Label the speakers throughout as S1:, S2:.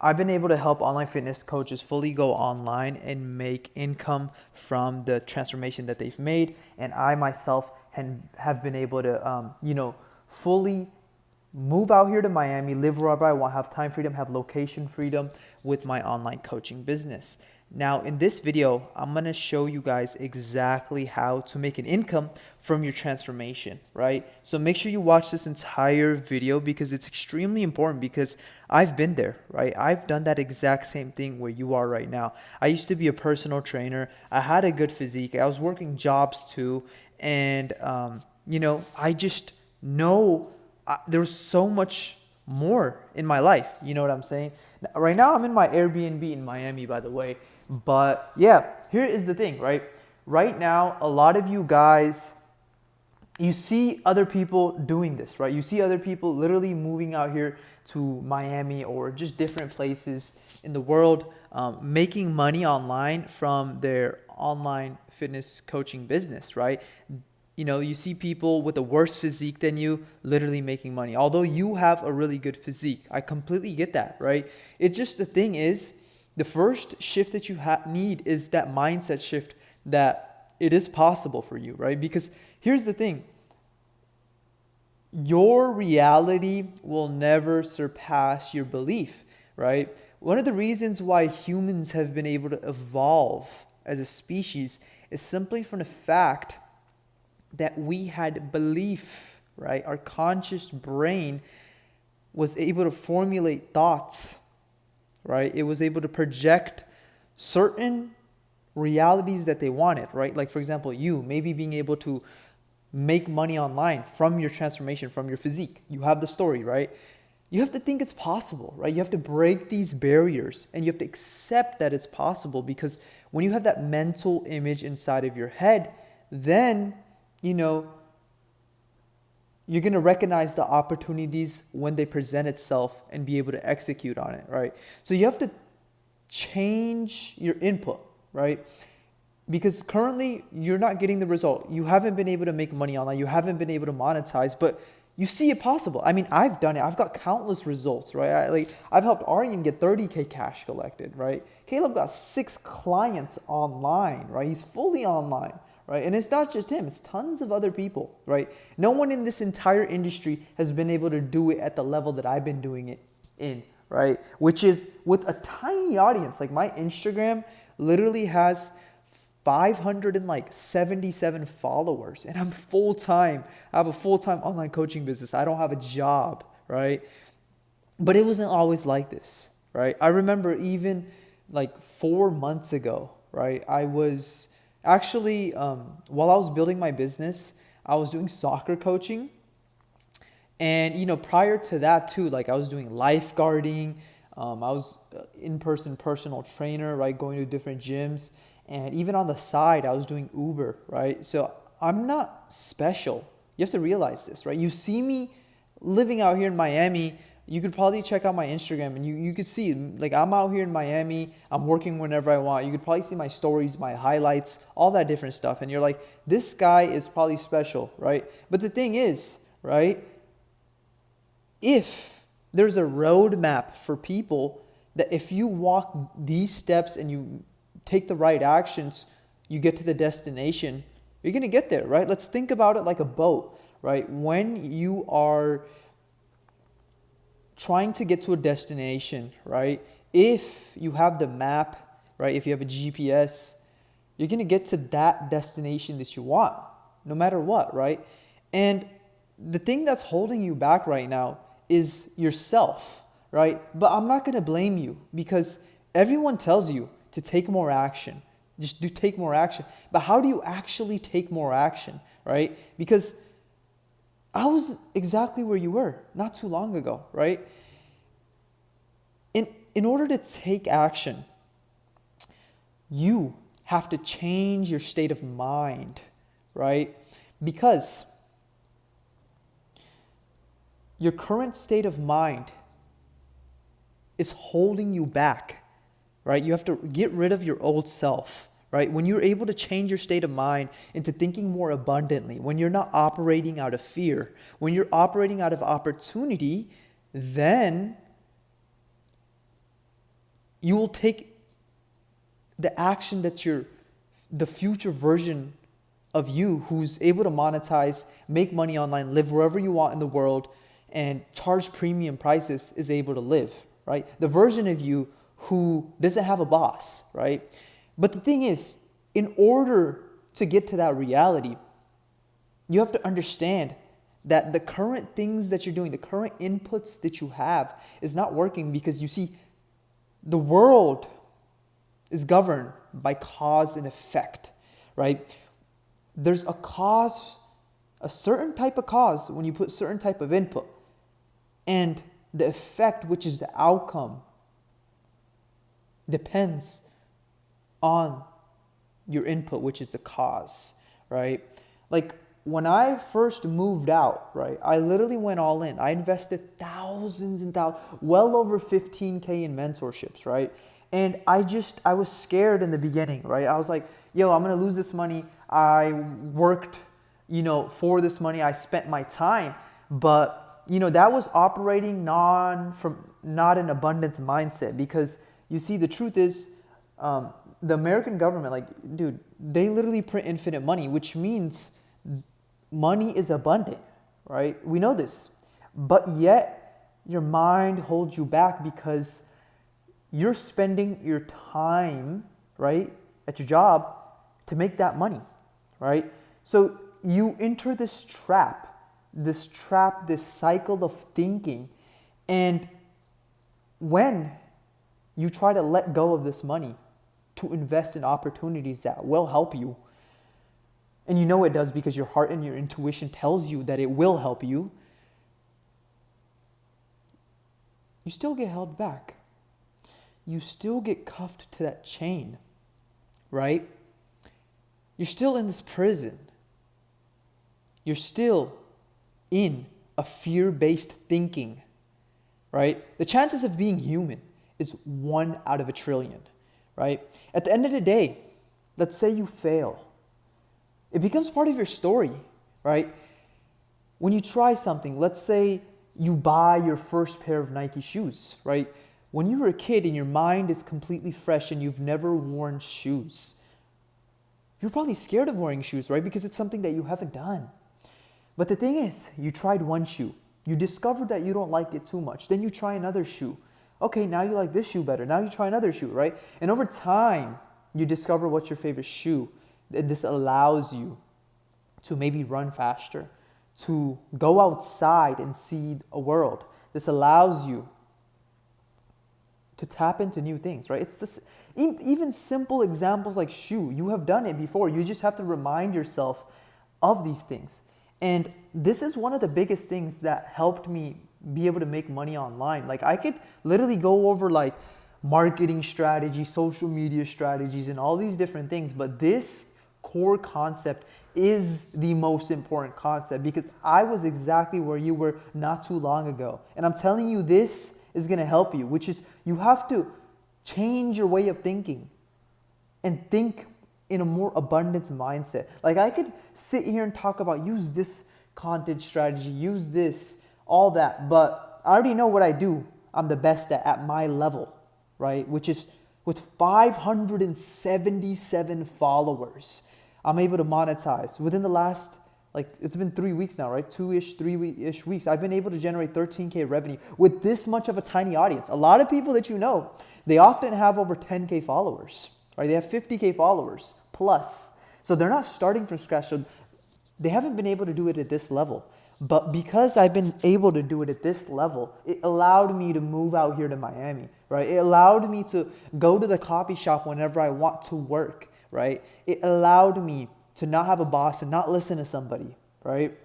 S1: I've been able to help online fitness coaches fully go online and make income from the transformation that they've made. And I myself have been able to, fully move out here to Miami, live wherever I want, have time freedom, have location freedom with my online coaching business. Now, in this video, I'm going to show you guys exactly how to make an income from your transformation, right? So make sure you watch this entire video because it's extremely important, because I've been there, right? I've done that exact same thing where you are right now. I used to be a personal trainer. I had a good physique. I was working jobs too. And, I just know there's so much more in my life. You know what I'm saying? Right now, I'm in my Airbnb in Miami, by the way. But yeah, here is the thing, right? Right now, a lot of you guys, you see other people doing this, right? You see other people literally moving out here to Miami or just different places in the world, making money online from their online fitness coaching business, right? You see people with a worse physique than you literally making money, although you have a really good physique. I completely get that, right? It's just, the thing is, the first shift that you need is that mindset shift that it is possible for you, right? Because here's the thing. Your reality will never surpass your belief, right? One of the reasons why humans have been able to evolve as a species is simply from the fact that we had belief, right? Our conscious brain was able to formulate thoughts, right? It was able to project certain realities that they wanted, right? Like, for example, you maybe being able to make money online from your transformation, from your physique. You have the story, right? You have to think it's possible, right? You have to break these barriers and you have to accept that it's possible, because when you have that mental image inside of your head, then you're going to recognize the opportunities when they present itself and be able to execute on it, right? So you have to change your input, right? Because currently you're not getting the result. You haven't been able to make money online. You haven't been able to monetize, but you see it possible. I mean, I've done it. I've got countless results, right? I've helped Aryan get 30K cash collected, right? Caleb got 6 clients online, right? He's fully online. Right? And it's not just him, it's tons of other people, right? No one in this entire industry has been able to do it at the level that I've been doing it in, right? Which is with a tiny audience. Like, my Instagram literally has 577 followers, and I'm full-time. I have a full-time online coaching business. I don't have a job, right? But it wasn't always like this, right? I remember even like 4 months ago, right? I was actually, while I was building my business, I was doing soccer coaching. And, prior to that too, like, I was doing lifeguarding. I was in-person personal trainer, right? Going to different gyms. And even on the side, I was doing Uber, right? So I'm not special. You have to realize this, right? You see me living out here in Miami. You could probably check out my Instagram and you could see, like, I'm out here in Miami. I'm working whenever I want. You could probably see my stories, my highlights, all that different stuff. And you're like, this guy is probably special, right? But the thing is, right, if there's a roadmap for people, that if you walk these steps and you take the right actions, you get to the destination, you're going to get there, right? Let's think about it like a boat, right? When you are trying to get to a destination, right? If you have the map, right? If you have a GPS, you're going to get to that destination that you want, no matter what, right? And the thing that's holding you back right now is yourself, right? But I'm not going to blame you, because everyone tells you to take more action. Just take more action. But how do you actually take more action, right? Because I was exactly where you were not too long ago, right? In order to take action, you have to change your state of mind, right? Because your current state of mind is holding you back, right? You have to get rid of your old self, right? When you're able to change your state of mind into thinking more abundantly, when you're not operating out of fear, when you're operating out of opportunity, then you will take the action that the future version of you who's able to monetize, make money online, live wherever you want in the world, and charge premium prices is able to live, right? The version of you who doesn't have a boss, right? But the thing is, in order to get to that reality, you have to understand that the current things that you're doing, the current inputs that you have is not working because you see, the world is governed by cause and effect, right? There's a cause, a certain type of cause when you put certain type of input, and the effect, which is the outcome, depends on your input, which is the cause, right? Like when I first moved out, right, I literally went all in. I invested thousands and thousands, well over 15K in mentorships, right? And I was scared in the beginning, right? I was like, yo, I'm going to lose this money. I worked, for this money. I spent my time, but that was operating not an abundance mindset, because you see, the truth is, the American government, like, dude, they literally print infinite money, which means money is abundant, right? We know this, but yet your mind holds you back because you're spending your time, right, at your job to make that money, right? So you enter this cycle of thinking, and when you try to let go of this money to invest in opportunities that will help you, and it does because your heart and your intuition tells you that it will help you, you still get held back. You still get cuffed to that chain, right? You're still in this prison. You're still in a fear-based thinking, right? The chances of being human is 1 out of a trillion, right? At the end of the day, let's say you fail. It becomes part of your story, right? When you try something, let's say you buy your first pair of Nike shoes, right? When you were a kid and your mind is completely fresh and you've never worn shoes, you're probably scared of wearing shoes, right? Because it's something that you haven't done. But the thing is, you tried one shoe. You discovered that you don't like it too much. Then you try another shoe. Okay, now you like this shoe better. Now you try another shoe, right? And over time, you discover what's your favorite shoe. And this allows you to maybe run faster, to go outside and see a world. This allows you to tap into new things, right? It's this, even simple examples like shoe. You have done it before. You just have to remind yourself of these things. And this is one of the biggest things that helped me be able to make money online. Like I could literally go over like marketing strategies, social media strategies, and all these different things. But this core concept is the most important concept, because I was exactly where you were not too long ago. And I'm telling you, this is going to help you, which is you have to change your way of thinking and think in a more abundance mindset. Like I could sit here and talk about use this content strategy, use this, all that, but I already know what I do. I'm the best at my level, right? Which is with 577 followers, I'm able to monetize within the last, it's been 3 weeks now, right? 3 weeks. I've been able to generate 13K revenue with this much of a tiny audience. A lot of people that they often have over 10K followers, right? They have 50K followers plus. So they're not starting from scratch. So they haven't been able to do it at this level. But because I've been able to do it at this level, it allowed me to move out here to Miami, right? It allowed me to go to the coffee shop whenever I want to work, right? It allowed me to not have a boss and not listen to somebody, right?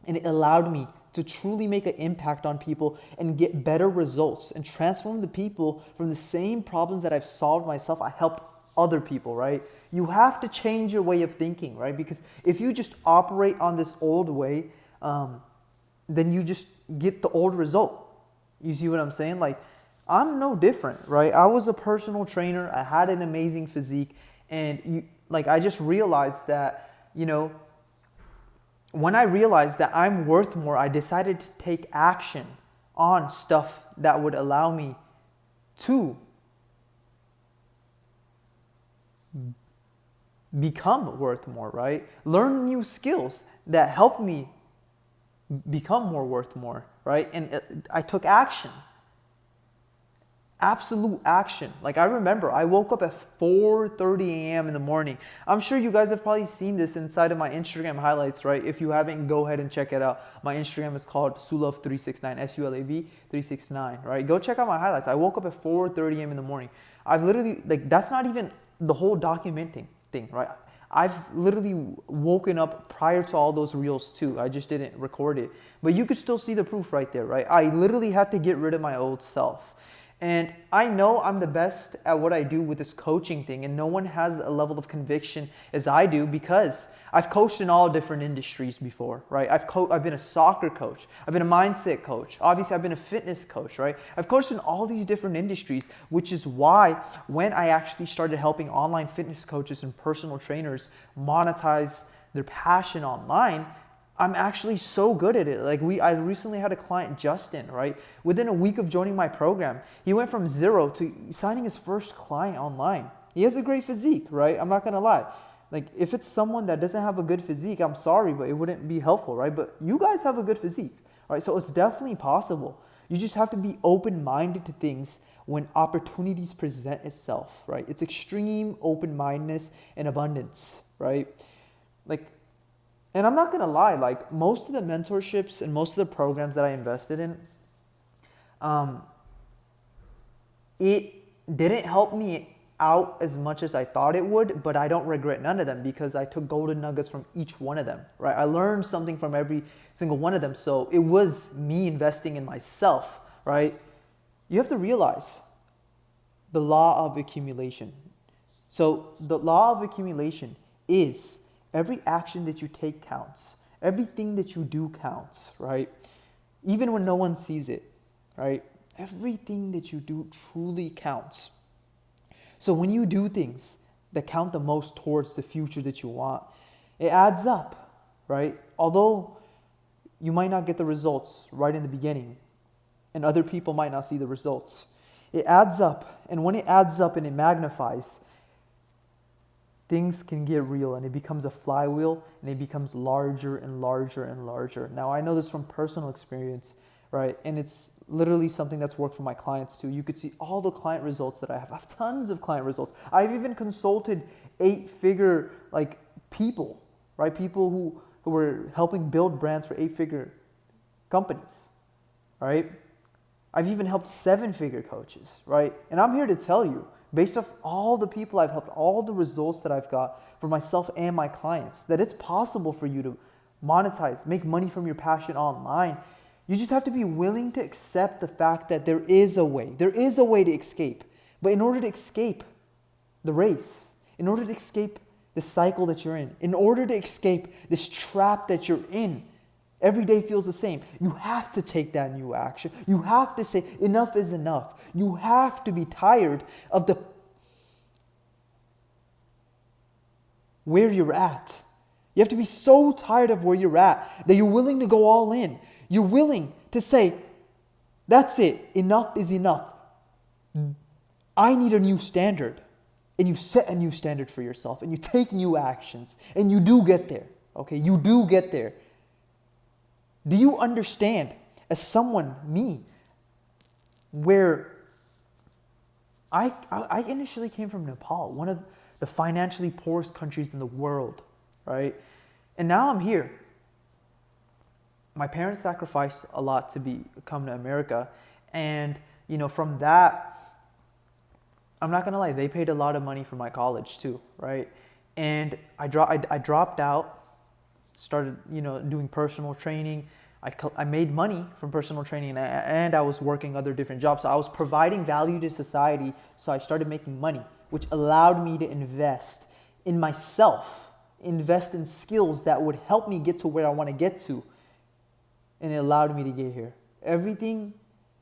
S1: And it allowed me to truly make an impact on people and get better results and transform the people from the same problems that I've solved myself. I helped other people, right? You have to change your way of thinking, right? Because if you just operate on this old way, then you just get the old result. You see what I'm saying? Like, I'm no different, right? I was a personal trainer. I had an amazing physique. And I just realized that, when I realized that I'm worth more, I decided to take action on stuff that would allow me to become worth more, right? Learn new skills that help me become more worth more, right? And I took action, absolute action. Like I remember I woke up at 4:30 a.m. in the morning. I'm sure you guys have probably seen this inside of my Instagram highlights, right? If you haven't, go ahead and check it out. My Instagram is called Sulav369, SULAV 369, right? Go check out my highlights. I woke up at 4:30 a.m. in the morning. I've literally, like, that's not even the whole documenting thing, right? I've literally woken up prior to all those reels too. I just didn't record it. But you could still see the proof right there, right? I literally had to get rid of my old self. And I know I'm the best at what I do with this coaching thing, and no one has a level of conviction as I do because I've coached in all different industries before, right? I've been a soccer coach. I've been a mindset coach. Obviously, I've been a fitness coach, right? I've coached in all these different industries, which is why when I actually started helping online fitness coaches and personal trainers monetize their passion online, I'm actually so good at it. Like I recently had a client, Justin, right? Within a week of joining my program, he went from 0 to signing his first client online. He has a great physique, right? I'm not gonna lie. Like if it's someone that doesn't have a good physique, I'm sorry, but it wouldn't be helpful, right? But you guys have a good physique, right? So it's definitely possible. You just have to be open-minded to things when opportunities present itself, right? It's extreme open-mindedness and abundance, right? And I'm not gonna lie, like most of the mentorships and most of the programs that I invested in, it didn't help me out as much as I thought it would, but I don't regret none of them because I took golden nuggets from each one of them, right? I learned something from every single one of them. So it was me investing in myself, right? You have to realize the law of accumulation. So the law of accumulation is every action that you take counts. Everything that you do counts, right? Even when no one sees it, right? Everything that you do truly counts. So when you do things that count the most towards the future that you want, it adds up, right? Although you might not get the results right in the beginning, and other people might not see the results, it adds up. And when it adds up and it magnifies, things can get real and it becomes a flywheel and it becomes larger and larger and larger. Now, I know this from personal experience, right? And it's literally something that's worked for my clients too. You could see all the client results that I have. I have tons of client results. I've even consulted 8-figure like people, right? People who were helping build brands for 8-figure companies, right? I've even helped 7-figure coaches, right? And I'm here to tell you, based off all the people I've helped, all the results that I've got for myself and my clients, that it's possible for you to monetize, make money from your passion online. You just have to be willing to accept the fact that there is a way. There is a way to escape. But in order to escape the race, in order to escape the cycle that you're in order to escape this trap that you're in, every day feels the same. You have to take that new action. You have to say, enough is enough. You have to be tired of where you're at. You have to be so tired of where you're at that you're willing to go all in. You're willing to say, that's it. Enough is enough. I need a new standard. And you set a new standard for yourself and you take new actions and you do get there. Okay, you do get there. Do you understand, as someone, me, where I initially came from Nepal, one of the financially poorest countries in the world, right? And now I'm here. My parents sacrificed a lot to come to America. And, from that, I'm not going to lie, they paid a lot of money for my college too, right? And I dropped out, started, doing personal training. I made money from personal training and I was working other different jobs. So I was providing value to society. So I started making money, which allowed me to invest in myself, invest in skills that would help me get to where I want to get to. And it allowed me to get here. Everything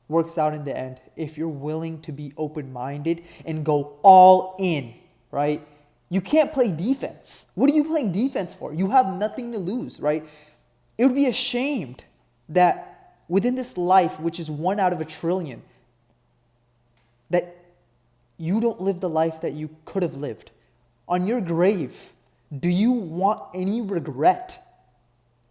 S1: works out in the end if you're willing to be open-minded and go all in, right? You can't play defense. What are you playing defense for? You have nothing to lose, right? It would be ashamed that within this life, which is 1 out of a trillion, that you don't live the life that you could have lived. on your grave, do you want any regret?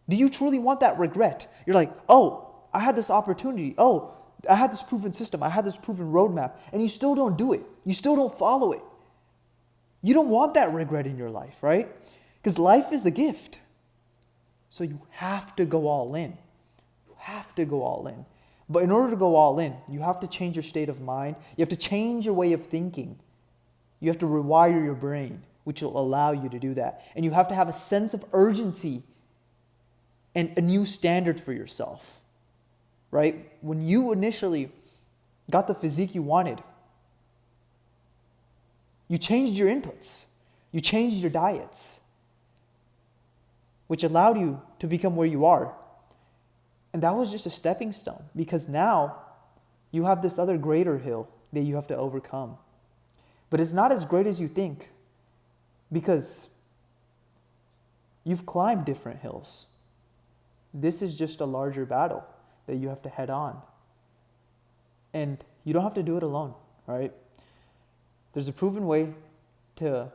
S1: Do you truly want that regret? You're like, oh, I had this opportunity. Oh, I had this proven system. I had this proven roadmap. And you still don't do it. You still don't follow it. You don't want that regret in your life, right? Because life is a gift. So you have to go all in. You have to go all in. But in order to go all in, you have to change your state of mind. You have to change your way of thinking. You have to rewire your brain, which will allow you to do that. And you have to have a sense of urgency and a new standard for yourself, right? When you initially got the physique you wanted, you changed your inputs. You changed your diets, which allowed you to become where you are. And that was just a stepping stone, because now you have this other greater hill that you have to overcome. But it's not as great as you think, because you've climbed different hills. This is just a larger battle that you have to head on. And you don't have to do it alone, right? There's a proven way to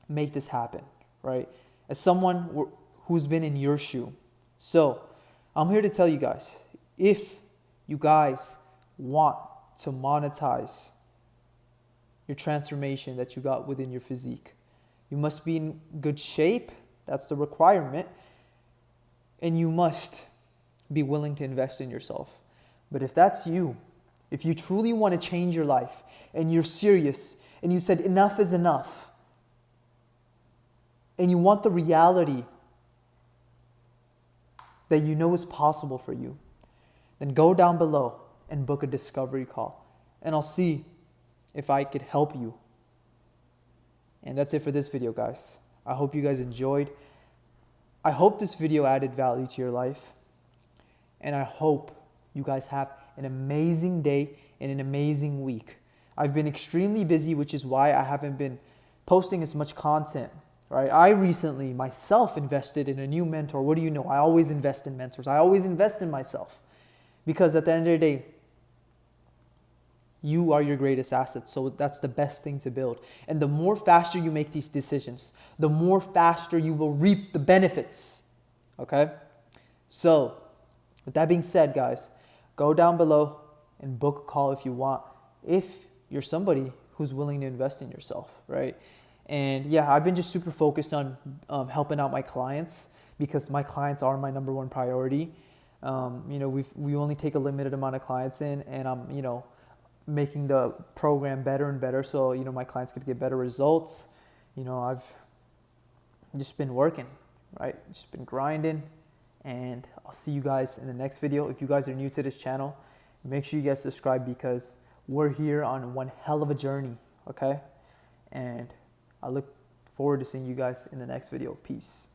S1: make this happen, right? As someone who's been in your shoe. So I'm here to tell you guys, if you guys want to monetize your transformation that you got within your physique, you must be in good shape. That's the requirement. And you must be willing to invest in yourself. But if that's you, if you truly want to change your life and you're serious and you said enough is enough, and you want the reality that you know is possible for you, then go down below and book a discovery call. And I'll see if I could help you. And that's it for this video, guys. I hope you guys enjoyed. I hope this video added value to your life. And I hope you guys have an amazing day and an amazing week. I've been extremely busy, which is why I haven't been posting as much content, right? I recently myself invested in a new mentor. What do you know? I always invest in mentors. I always invest in myself, because at the end of the day, you are your greatest asset. So that's the best thing to build. And the more faster you make these decisions, the more faster you will reap the benefits. Okay? So with that being said, guys, go down below and book a call if you want, if you're somebody who's willing to invest in yourself, right? And yeah, I've been just super focused on helping out my clients, because my clients are my number one priority. We only take a limited amount of clients in, and I'm making the program better and better, so my clients could get better results. I've just been working, right? Just been grinding. And I'll see you guys in the next video. If you guys are new to this channel, make sure you guys subscribe, because we're here on one hell of a journey, okay? And I look forward to seeing you guys in the next video. Peace.